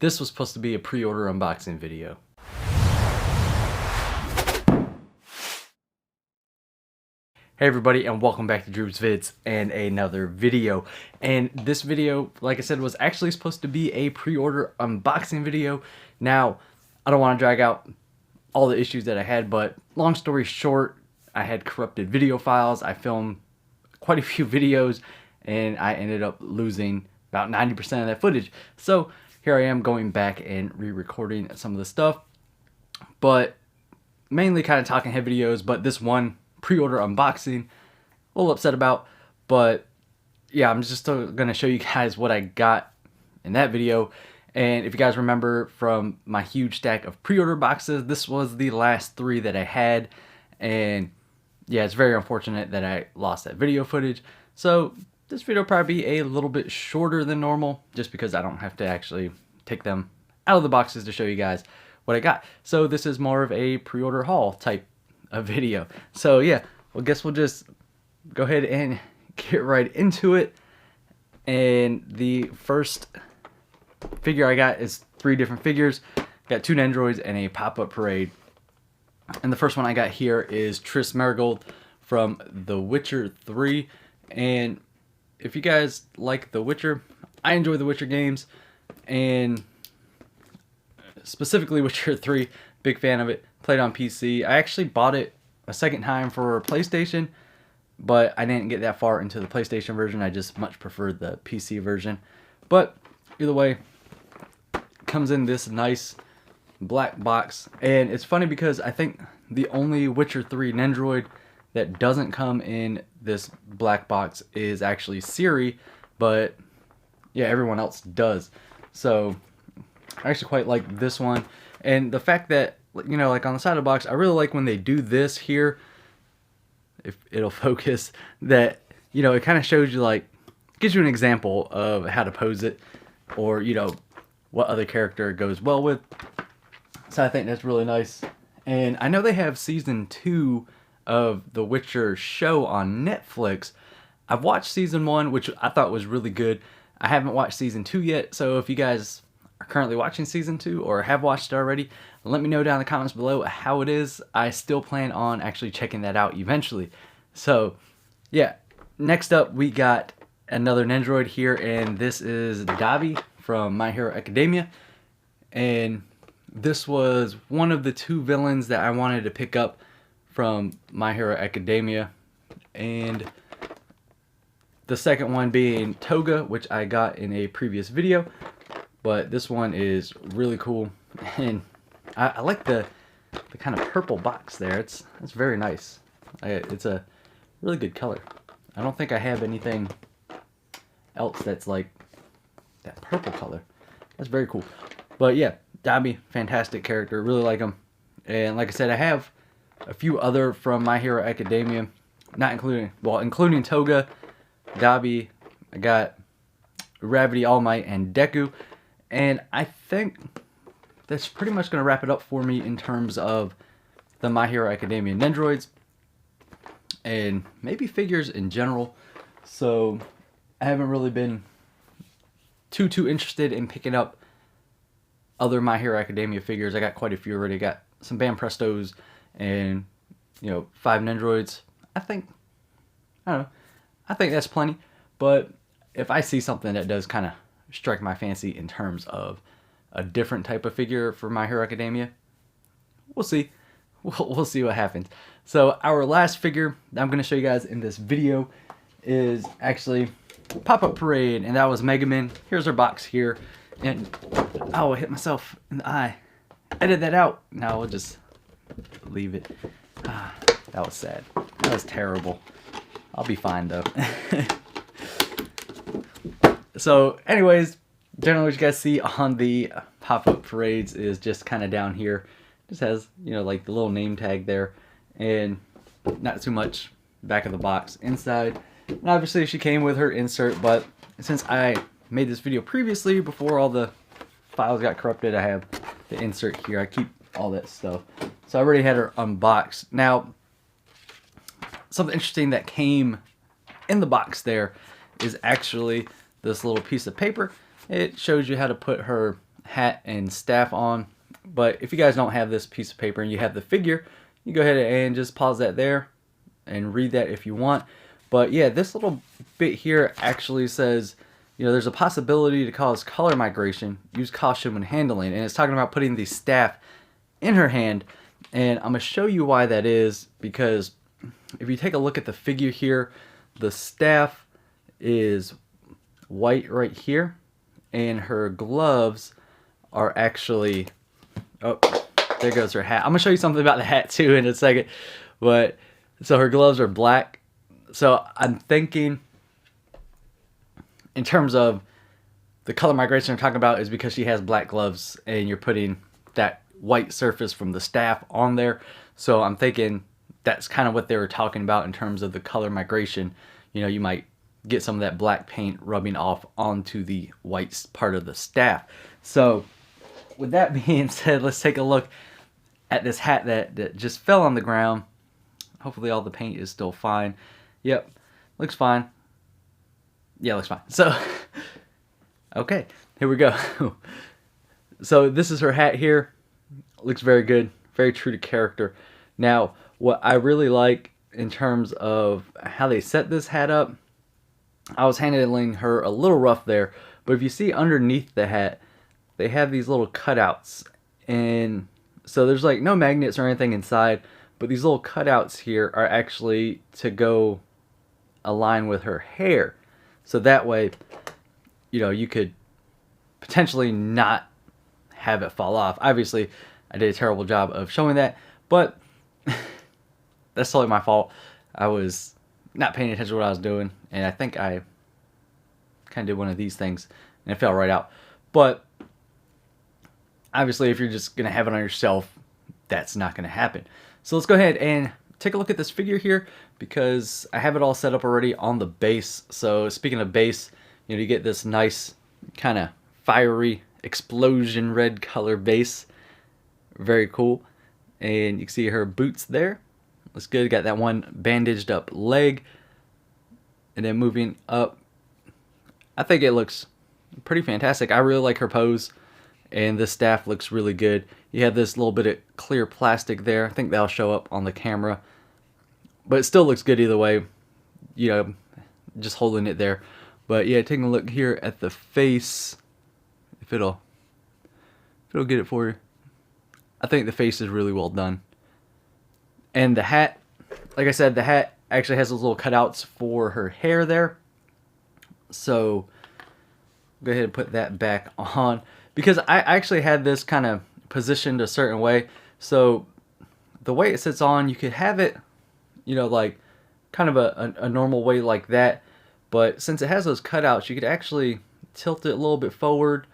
this was supposed to be a pre-order unboxing video. Hey everybody, and welcome back to Droobz Vids and another video. And this video, like I said, was actually supposed to be a pre-order unboxing video. Now, I don't want to drag out all the issues that I had, but long story short, I had corrupted video files. I filmed quite a few videos and I ended up losing about 90% of that footage. So here I am going back and re-recording some of the stuff, but mainly kind of talking head videos. But this one pre-order unboxing, a little upset about, but yeah, I'm just still gonna show you guys what I got in that video. And if you guys remember from my huge stack of pre-order boxes, this was the last 3 that I had. And yeah, it's very unfortunate that I lost that video footage. So this video will probably be a little bit shorter than normal, just because I don't have to actually take them out of the boxes to show you guys what I got. So this is more of a pre-order haul type of video. So yeah, well, guess we'll just go ahead and get right into it. And the first figure I got is 3 different figures. Got 2 Nendoroids and a pop-up parade. And the first one I got here is Marigold from The Witcher 3. And if you guys like The Witcher, I enjoy The Witcher games, and specifically Witcher 3, big fan of it. Played on PC. I actually bought it a second time for PlayStation, but I didn't get that far into the PlayStation version. I just much preferred the PC version. But either way, it comes in this nice black box. And it's funny because I think the only Witcher 3 Nendoroid that doesn't come in this black box is actually Ciri, but yeah, everyone else does. So I actually quite like this one. And the fact that, you know, like on the side of the box, I really like when they do this here, if it'll focus, that, you know, it kind of shows you, like, gives you an example of how to pose it, or, you know, what other character goes well with. So I think that's really nice. And I know they have season 2 of The Witcher show on Netflix. I've watched season 1, which I thought was really good. I haven't watched season 2 yet, so if you guys are currently watching season 2 or have watched it already, let me know down in the comments below how it is. I still plan on actually checking that out eventually. So yeah, next up we got another Nendoroid here, and this is Gabi from My Hero Academia. And this was one of the 2 villains that I wanted to pick up from My Hero Academia, and the second one being Toga, which I got in a previous video. But this one is really cool, and I like the kind of purple box there. It's very nice. It's a really good color. I don't think I have anything else that's like that purple color. That's very cool. But yeah, Gabi, fantastic character. Really like him. And like I said, I have a few other from My Hero Academia, not including, well, including Toga, Gabi. I got Gravity, All Might, and Deku. And I think that's pretty much going to wrap it up for me in terms of the My Hero Academia Nendoroids and maybe figures in general. So I haven't really been too interested in picking up other My Hero Academia figures. I got quite a few already. I got some Bam Prestos and, you know, 5 Nendoroids. I don't know, I think that's plenty. But if I see something that does kind of strike my fancy in terms of a different type of figure for My Hero Academia, we'll see. We'll see what happens. So our last figure that I'm going to show you guys in this video is actually Pop-Up Parade, and that was Mega Man. Here's our box here, and oh, I hit myself in the eye. Edit that out. No, we'll just leave it. That was sad. That was terrible. I'll be fine though. So anyways, generally what you guys see on the pop-up parades is just kind of down here. Just has, you know, like the little name tag there, and not too much back of the box. Inside, and obviously she came with her insert, but since I made this video previously before all the files got corrupted, I have the insert here. I keep all that stuff. So I already had her unboxed. Now, something interesting that came in the box there is actually this little piece of paper. It shows you how to put her hat and staff on. But if you guys don't have this piece of paper and you have the figure, you go ahead and just pause that there and read that if you want. But yeah, this little bit here actually says, you know, there's a possibility to cause color migration. Use caution when handling. And it's talking about putting the staff in her hand. And I'm going to show you why that is, because if you take a look at the figure here, the staff is white right here, and her gloves are actually, oh, there goes her hat. I'm going to show you something about the hat too in a second. But so her gloves are black. So I'm thinking in terms of the color migration I'm talking about is because she has black gloves and you're putting that white surface from the staff on there. So I'm thinking that's kind of what they were talking about in terms of the color migration. You know, you might get some of that black paint rubbing off onto the white part of the staff. So with that being said, let's take a look at this hat that just fell on the ground. Hopefully all the paint is still fine. Yep, looks fine. Yeah, looks fine. So, okay, here we go. So this is her hat here. Looks very good, very true to character. Now, what I really like in terms of how they set this hat up, I was handling her a little rough there, but if you see underneath the hat, they have these little cutouts. And so there's like no magnets or anything inside, but these little cutouts here are actually to go align with her hair. So that way, you know, you could potentially not have it fall off. Obviously, I did a terrible job of showing that, but that's totally my fault. I was not paying attention to what I was doing, and I think I kind of did one of these things, and it fell right out. But obviously, if you're just going to have it on your shelf, that's not going to happen. So let's go ahead and take a look at this figure here, because I have it all set up already on the base. So speaking of base, you know, you get this nice kind of fiery explosion red color base. Very cool. And you can see her boots there. Looks good. Got that one bandaged up leg. And then moving up, I think it looks pretty fantastic. I really like her pose, and this staff looks really good. You have this little bit of clear plastic there. I think that'll show up on the camera, but it still looks good either way, you know, just holding it there. But yeah, taking a look here at the face, if it'll get it for you. I think the face is really well done. And the hat, like I said, the hat actually has those little cutouts for her hair there. So go ahead and put that back on, because I actually had this kind of positioned a certain way. So the way it sits on, you could have it, you know, like kind of a normal way like that. But since it has those cutouts, you could actually tilt it a little bit forward.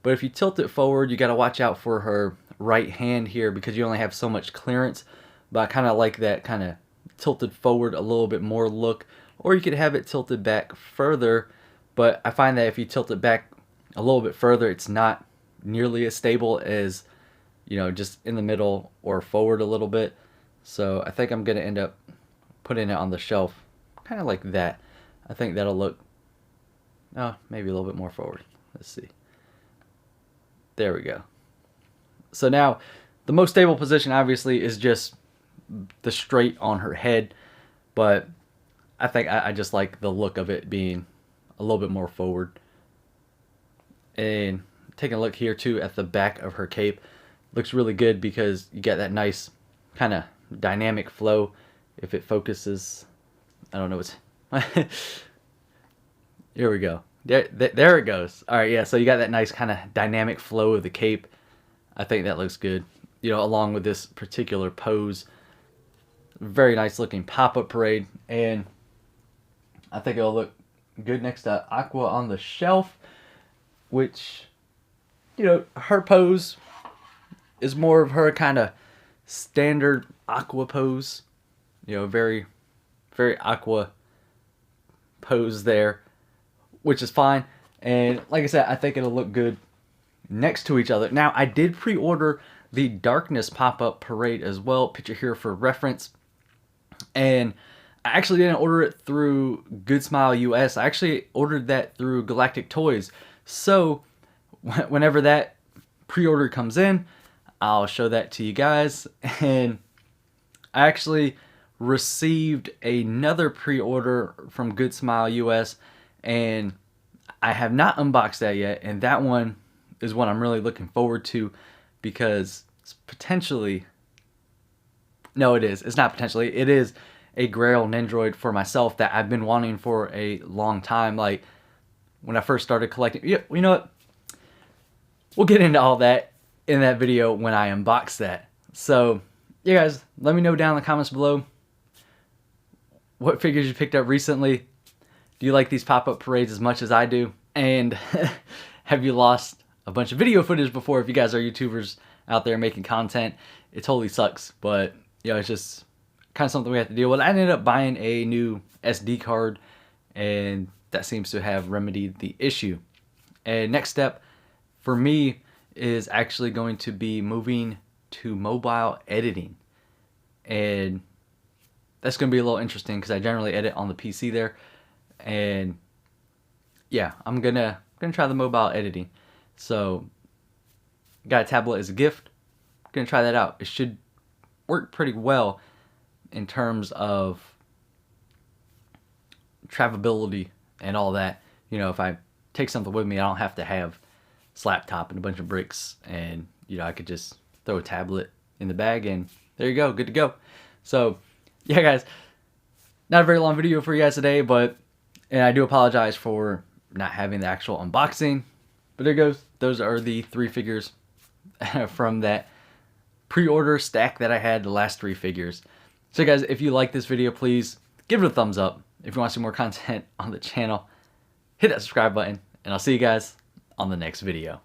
But if you tilt it forward, you got to watch out for her right hand here, because you only have so much clearance. But I kind of like that kind of tilted forward a little bit more look. Or you could have it tilted back further. But I find that if you tilt it back a little bit further, it's not nearly as stable as, you know, just in the middle or forward a little bit. So I think I'm going to end up putting it on the shelf kind of like that. I think that'll look, oh, maybe a little bit more forward. Let's see. There we go. So now the most stable position obviously is just the straight on her head, but I think I just like the look of it being a little bit more forward. And taking a look here too at the back of her cape, looks really good because you get that nice kind of dynamic flow. If it focuses, I don't know what's here we go. There it goes. All right, yeah, so you got that nice kind of dynamic flow of the cape. I think that looks good, you know, along with this particular pose. Very nice looking pop-up parade, and I think it'll look good next to Aqua on the shelf, which, you know, her pose is more of her kind of standard Aqua pose. You know, very, very Aqua pose there, which is fine. And like I said, I think it'll look good next to each other. Now, I did pre-order the Darkness pop-up parade as well. Picture here for reference. And I actually didn't order it through Good Smile US. I actually ordered that through Galactic Toys. So whenever that pre-order comes in, I'll show that to you guys. And I actually received another pre-order from Good Smile US, and I have not unboxed that yet, and that one is what I'm really looking forward to, because it's potentially, no, it is, it's not potentially, it is a Grail Nendoroid for myself that I've been wanting for a long time. Like when I first started collecting, yeah, you know what, we'll get into all that in that video when I unbox that. So yeah guys, let me know down in the comments below what figures you picked up recently. Do you like these pop-up parades as much as I do? And have you lost a bunch of video footage before? If you guys are YouTubers out there making content, it totally sucks, but you know, it's just kind of something we have to deal with. I ended up buying a new SD card, and that seems to have remedied the issue. And next step for me is actually going to be moving to mobile editing, and that's going to be a little interesting because I generally edit on the PC there. And yeah, I'm gonna try the mobile editing. So got a tablet as a gift, gonna try that out. It should work pretty well in terms of travelability and all that. You know, if I take something with me, I don't have to have this laptop and a bunch of bricks, and you know, I could just throw a tablet in the bag and there you go, good to go. So yeah guys, not a very long video for you guys today, but and I do apologize for not having the actual unboxing, but there goes. Those are the 3 figures from that pre-order stack that I had, the last 3 figures. So guys, if you like this video, please give it a thumbs up. If you want to see more content on the channel, hit that subscribe button, and I'll see you guys on the next video.